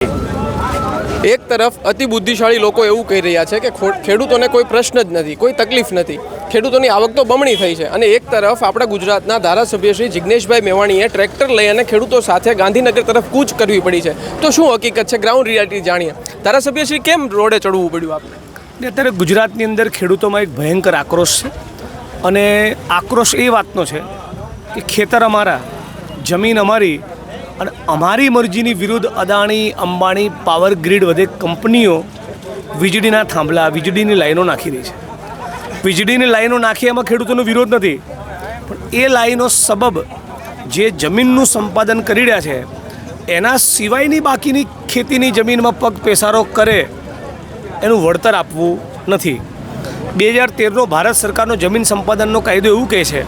એક તરફ અતિ બુદ્ધિશાળી લોકો એવું કહી રહ્યા છે કે ખેડૂતોને કોઈ પ્રશ્ન જ નથી, કોઈ તકલીફ નથી, ખેડૂતોની આવક તો બમણી થઈ છે. અને એક તરફ આપણા ગુજરાતના ધારાસભ્ય શ્રી જિગ્નેશભાઈ મેવાણીએ ટ્રેક્ટર લઈ અને ખેડૂતો સાથે ગાંધીનગર તરફ કૂચ કરવી પડી છે. તો શું હકીકત છે? ગ્રાઉન્ડ રિયાલિટી જાણીએ. ધારાસભ્ય શ્રી કેમ રોડે ચડવું પડ્યું આપણે? અત્યારે ગુજરાતની અંદર ખેડૂતોમાં એક ભયંકર આક્રોશ છે અને આક્રોશ એ વાતનો છે કે ખેતર અમારા, જમીન અમારી અને અમારી મરજીની વિરુદ્ધ અદાણી, અંબાણી, પાવર ગ્રીડ વધે કંપનીઓ વીજળીના થાંભલા, વીજળીની લાઈનો નાખી રહી છે. વીજળીની લાઈનો નાખી એમાં ખેડૂતોનો વિરોધ નથી, પણ એ લાઈનો સબબ જે જમીનનું સંપાદન કરી રહ્યા છે એના સિવાયની બાકીની ખેતીની જમીનમાં પગ પેસારો કરે એનું વળતર આપવું નથી. 2013નો ભારત સરકારનો જમીન સંપાદનનો કાયદો એવું કહે છે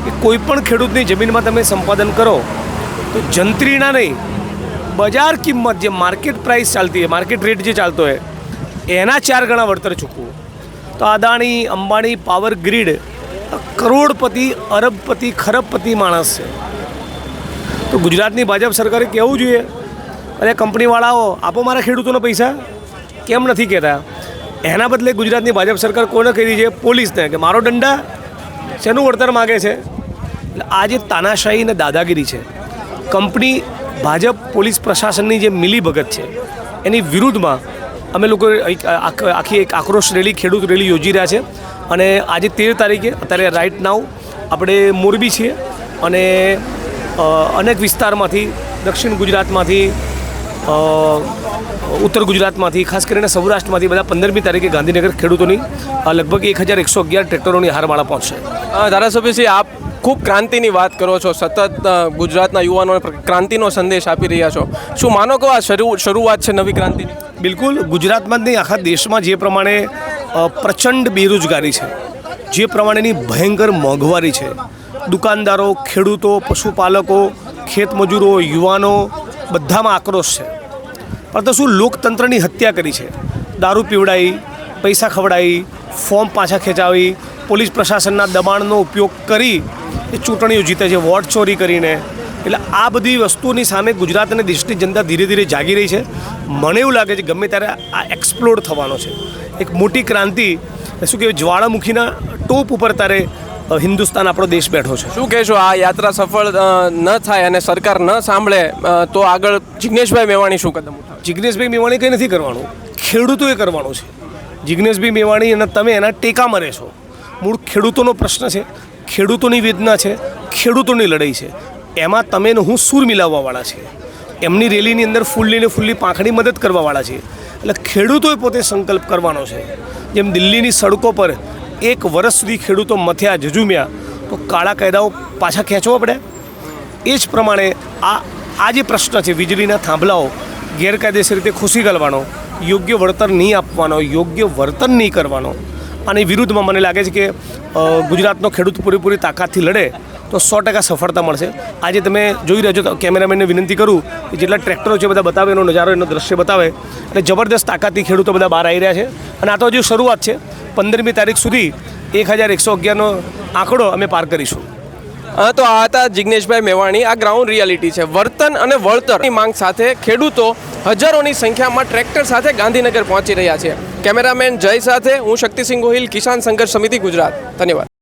કે કોઈપણ ખેડૂતની જમીનમાં તમે સંપાદન કરો તો જંત્રીના નહીં, બજાર કિંમત જે માર્કેટ પ્રાઇસ ચાલતી હોય, માર્કેટ રેટ જે ચાલતો હોય એના 4 ગણા વળતર ચૂકવું. તો અદાણી, અંબાણી, પાવર ગ્રીડ કરોડપતિ, અરબપતિ, ખરબપતિ માણસ છે. તો ગુજરાતની ભાજપ સરકારે કહેવું જોઈએ, અરે કંપનીવાળાઓ આપો મારા ખેડૂતોનો પૈસા, કેમ નથી કહેતા? એના બદલે ગુજરાતની ભાજપ સરકાર કોને કહી રહી છે? પોલીસને, કે મારો દંડા શેનું વળતર માગે છે. એટલે આ જે તાનાશાહી અને દાદાગીરી છે, કંપની, ભાજપ, પોલીસ પ્રશાસનની જે મિલીભગત છે એની વિરુદ્ધમાં અમે લોકો આખી એક આક્રોશ રેલી, ખેડૂત રેલી યોજી રહ્યા છે. અને આજે 13 તારીખે અત્યારે રાઇટ નાવ આપણે મોરબી છીએ અને અનેક વિસ્તારમાંથી, દક્ષિણ ગુજરાતમાંથી, ઉત્તર ગુજરાતમાંથી, ખાસ કરીને સૌરાષ્ટ્રમાંથી બધા 15મી તારીખે ગાંધીનગર ખેડૂતોની લગભગ 1111 ટ્રેક્ટરોની હારમાળા પહોંચશે. ધારાસભ્યશ્રી, આપ ખૂબ ક્રાંતિની વાત કરો છો, સતત ગુજરાતના યુવાનોને ક્રાંતિનો સંદેશ આપી રહ્યા છો. શું માનો કે આ શરૂઆત છે નવી ક્રાંતિની? બિલકુલ. ગુજરાતમાં જ નહીં, આખા દેશમાં જે પ્રમાણે પ્રચંડ બેરોજગારી છે, જે પ્રમાણેની ભયંકર મોંઘવારી છે, દુકાનદારો, ખેડૂતો, પશુપાલકો, ખેતમજૂરો, યુવાનો બધામાં આક્રોશ છે. પરંતુ શું લોકતંત્રની હત્યા કરી છે? દારૂ પીવડાવી, પૈસા ખવડાવી, ફોર્મ પાછા ખેંચાવી, પોલીસ પ્રશાસનના દબાણનો ઉપયોગ કરી એ ચૂંટણીઓ જીતે છે, વોટ ચોરી કરીને. એટલે આ બધી વસ્તુઓની સામે ગુજરાત અને દેશની જનતા ધીરે ધીરે જાગી રહી છે. મને એવું લાગે છે ગમે ત્યારે આ એક્સપ્લોડ થવાનો છે, એક મોટી ક્રાંતિ, શું કહેવાય, જ્વાળામુખીના ટોપ ઉપર તારે હિન્દુસ્તાન, આપણો દેશ બેઠો છે. શું કહેશો, આ યાત્રા સફળ ન થાય અને સરકાર ન સાંભળે તો આગળ જિગ્નેશભાઈ મેવાણી શું કદમ ઉઠાવે? જિગ્નેશભાઈ મેવાણી કંઈ નથી કરવાનું, ખેડૂતોએ કરવાનું છે. જિગ્નેશભાઈ મેવાણી અને તમે એના ટેકામાં રહેશો. મૂળ ખેડૂતોનો પ્રશ્ન છે, ખેડૂતોની વેદના છે, ખેડૂતોની લડાઈ છે. એમાં તમે ને હું સૂર મિલાવવાવાળા છે. એમની રેલીની અંદર ફૂલ્લી પાંખડી મદદ કરવાવાળા છે. એટલે ખેડૂતોએ પોતે સંકલ્પ કરવાનો છે. જેમ દિલ્હીની સડકો પર 1 વર્ષ સુધી ખેડૂતો મથ્યા, ઝઝુમ્યા, તો કાળા કાયદાઓ પાછા ખેંચવા પડે. એ જ પ્રમાણે આ જે પ્રશ્ન છે, વીજળીના થાંભલાઓ ગેરકાયદેસર રીતે ખુશી ગલવાનો, યોગ્ય વળતર નહીં આપવાનો, યોગ્ય વર્તન નહીં કરવાનો, આની વિરુદ્ધમાં મને લાગે છે કે ગુજરાતનો ખેડૂત પૂરેપૂરી તાકાતથી લડે તો 100% સફળતા મળશે. આજે તમે જોઈ રહ્યા છો, કેમેરામેનને વિનંતી કરું કે જેટલા ટ્રેક્ટરો છે બધા બતાવે, એનો નજારો, એનો દ્રશ્ય બતાવે. એટલે જબરદસ્ત તાકાતથી ખેડૂતો બધા બહાર આવી રહ્યા છે. અને આ તો હજુ શરૂઆત છે. 15મી તારીખ સુધી 1111નો આંકડો અમે પાર કરીશું. તો આ હતા જિગ્નેશભાઈ મેવાણી. આ ગ્રાઉન્ડ રિયાલિટી છે. વર્તન અને વળતરની માંગ સાથે ખેડૂતો હજારોની સંખ્યામાં ટ્રેક્ટર સાથે ગાંધીનગર પહોંચી રહ્યા છે. કેમેરામેન જય સાથે હું શક્તિસિંહ ગોહિલ, કિસાન સંઘર્ષ સમિતિ, ગુજરાત. ધન્યવાદ.